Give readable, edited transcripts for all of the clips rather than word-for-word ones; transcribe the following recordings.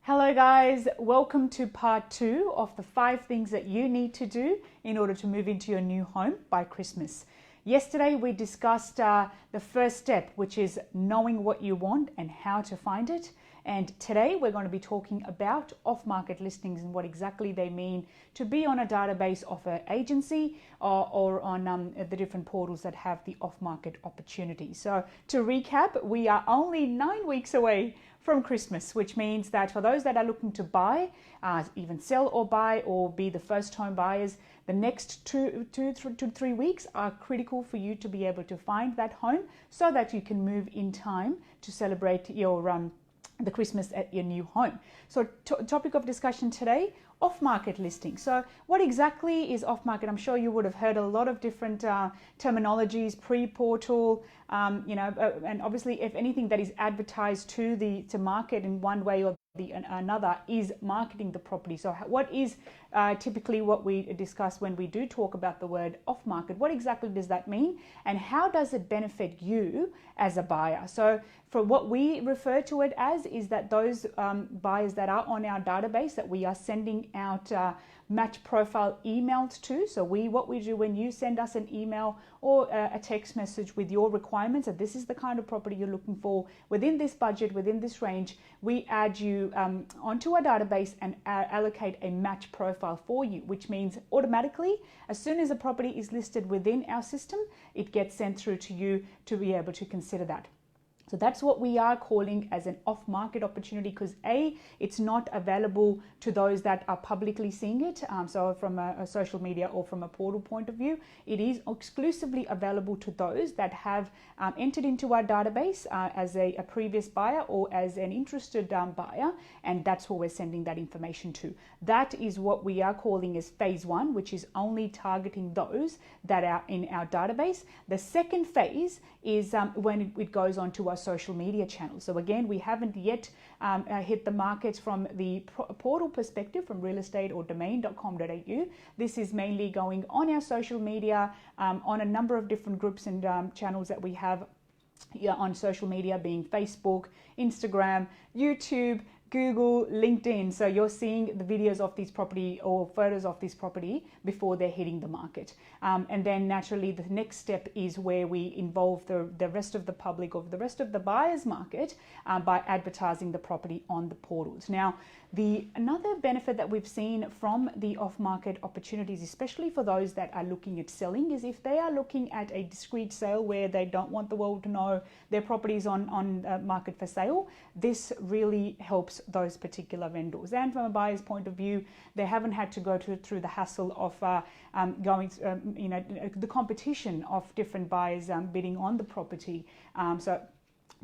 Hello guys, welcome to part 2 of the 5 things that you need to do in order to move into your new home by Christmas. Yesterday we discussed the first step, which is knowing what you want and how to find it. And today we're going to be talking about off-market listings and what exactly they mean to be on a database of an agency or on the different portals that have the off-market opportunity. So to recap, we are only 9 weeks away from Christmas, which means that for those that are looking to buy, even sell or buy or be the first home buyers, the next 2 to 3 weeks are critical for you to be able to find that home so that you can move in time to celebrate your the Christmas at your new home. So topic of discussion today, off-market listing. So what exactly is off-market? I'm sure you would have heard a lot of different terminologies, pre-portal, and obviously if anything that is advertised to market in one way or another is marketing the property. So what is typically what we discuss when we do talk about the word off-market? What exactly does that mean, and how does it benefit you as a buyer? So for what we refer to it as is that those buyers that are on our database that we are sending out match profile emails to. So what we do when you send us an email or a text message with your requirements, that this is the kind of property you're looking for within this budget, within this range, we add you onto our database and allocate a match profile for you, which means automatically, as soon as a property is listed within our system, it gets sent through to you to be able to consider that. So that's what we are calling as an off-market opportunity, because A, it's not available to those that are publicly seeing it. So from a social media or from a portal point of view, it is exclusively available to those that have entered into our database as a previous buyer or as an interested buyer, and that's where we're sending that information to. That is what we are calling as phase 1, which is only targeting those that are in our database. The second phase is when it goes on to our social media channels. So again, we haven't yet hit the market from the portal perspective, from real estate or domain.com.au. This is mainly going on our social media, on a number of different groups and channels that we have on social media, being Facebook, Instagram, YouTube, Google, LinkedIn. So you're seeing the videos of this property or photos of this property before they're hitting the market. And then naturally the next step is where we involve the rest of the public or the rest of the buyer's market by advertising the property on the portals. Now, another benefit that we've seen from the off-market opportunities, especially for those that are looking at selling, is if they are looking at a discreet sale where they don't want the world to know their property is on market for sale, this really helps those particular vendors. And from a buyer's point of view, they haven't had to go through the hassle of the competition of different buyers bidding on the property. So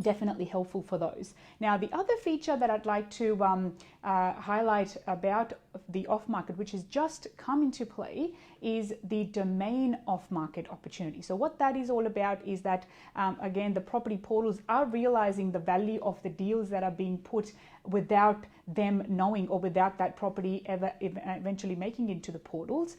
definitely helpful for those. Now, the other feature that I'd like to highlight about the off-market, which has just come into play, is the domain off-market opportunity. So what that is all about is that, again, the property portals are realizing the value of the deals that are being put without them knowing or without that property eventually making it to the portals.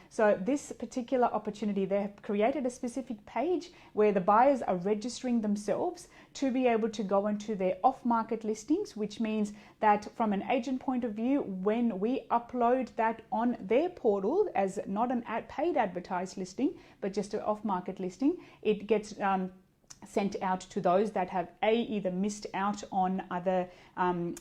So this particular opportunity, they have created a specific page where the buyers are registering themselves to be able to go into their off-market listings, which means that from an agent point of view, when we upload that on their portal as not an paid advertised listing, but just an off-market listing, it gets sent out to those that have either missed out on other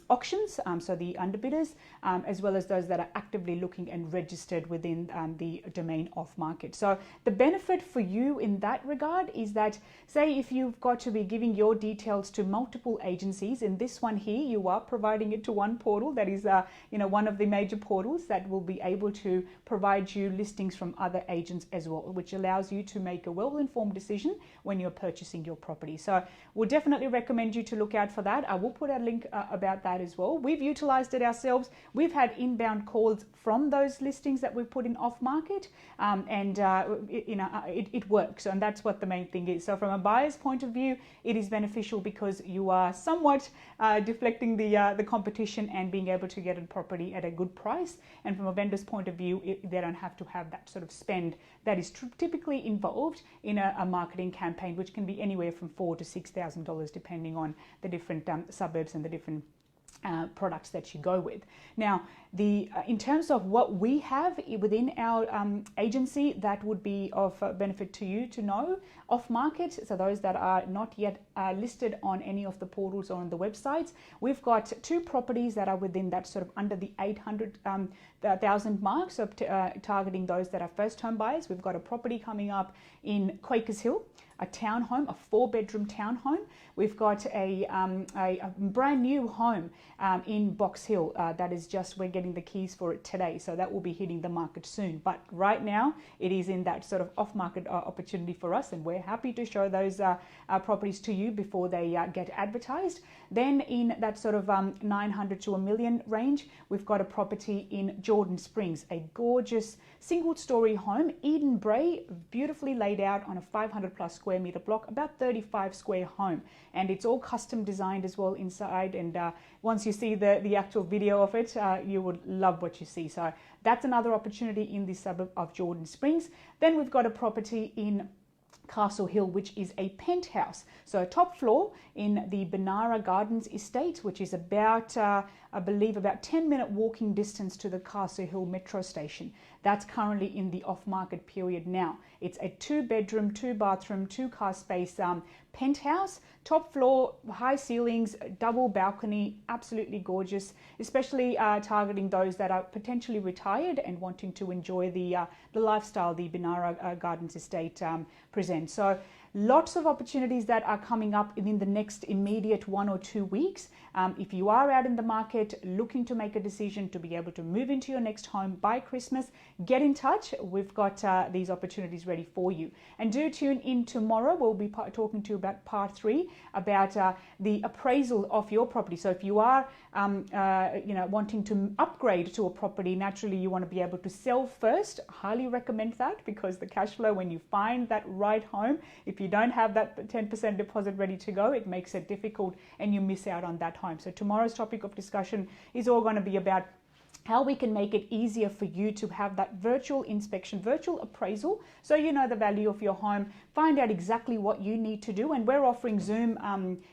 auctions, so the underbidders, as well as those that are actively looking and registered within the domain off-market. So the benefit for you in that regard is that, say if you've got to be giving your details to multiple agencies, in this one here you are providing it to one portal that is one of the major portals that will be able to provide you listings from other agents as well, which allows you to make a well-informed decision when you're purchasing your property. So we'll definitely recommend you to look out for that. I will put a link about that as well. We've utilized it ourselves. We've had inbound calls from those listings that we've put in off market, it works, and that's what the main thing is. So from a buyer's point of view, it is beneficial because you are somewhat deflecting the competition and being able to get a property at a good price. And from a vendor's point of view, they don't have to have that sort of spend that is typically involved in a marketing campaign, which can be anywhere from $4,000 to $6,000 depending on the different suburbs and the different products that you go with. Now, in terms of what we have within our agency, that would be of benefit to you to know. Off market, so those that are not yet listed on any of the portals or on the websites, we've got 2 properties that are within that sort of under the 800,000 mark, so targeting those that are first home buyers. We've got a property coming up in Quakers Hill, a townhome, a 4-bedroom townhome. We've got a brand new home in Box Hill that is just, we're getting the keys for it today, so that will be hitting the market soon. But right now it is in that sort of off-market opportunity for us, and we're happy to show those properties to you before they get advertised. Then in that sort of 900 to $1 million range, we've got a property in Jordan Springs, a gorgeous single-story home, Eden Bray, beautifully laid out on a 500+ square meter block, about 35 square home, and it's all custom designed as well inside. And once you see the actual video of it, you would love what you see. So that's another opportunity in the suburb of Jordan Springs. Then we've got a property in Castle Hill, which is a penthouse, so a top floor in the Benara Gardens estate, which is about I believe about 10-minute walking distance to the Castle Hill metro station. That's currently in the off-market period now. It's a 2-bedroom, 2-bathroom, 2-car space penthouse, top floor, high ceilings, double balcony, absolutely gorgeous, especially targeting those that are potentially retired and wanting to enjoy the lifestyle the Benara Gardens estate presents. So lots of opportunities that are coming up within the next immediate 1 or 2 weeks. If you are out in the market looking to make a decision to be able to move into your next home by Christmas, get in touch. We've got these opportunities ready for you. And do tune in tomorrow. We'll be talking to you about part 3 about the appraisal of your property. So if you are wanting to upgrade to a property, naturally you want to be able to sell first. Highly recommend that, because the cash flow when you find that right home, if you don't have that 10% deposit ready to go, it makes it difficult and you miss out on that home. So tomorrow's topic of discussion is all going to be about how we can make it easier for you to have that virtual inspection, virtual appraisal, so you know the value of your home, find out exactly what you need to do, and we're offering Zoom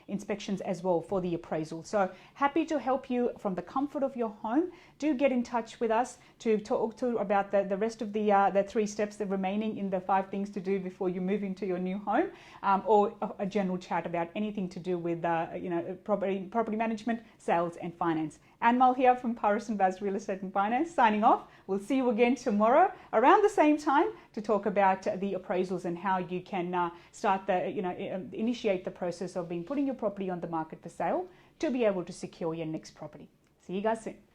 inspections as well for the appraisal. So happy to help you from the comfort of your home. Do get in touch with us to talk to about the rest of the 3 steps that remaining in the 5 things to do before you move into your new home, or a general chat about anything to do with property management, sales and finance. Anmal here from Paris and Baz Real Estate and Finance, signing off. We'll see you again tomorrow around the same time to talk about the appraisals and how you can start initiate the process of putting your property on the market for sale to be able to secure your next property. See you guys soon.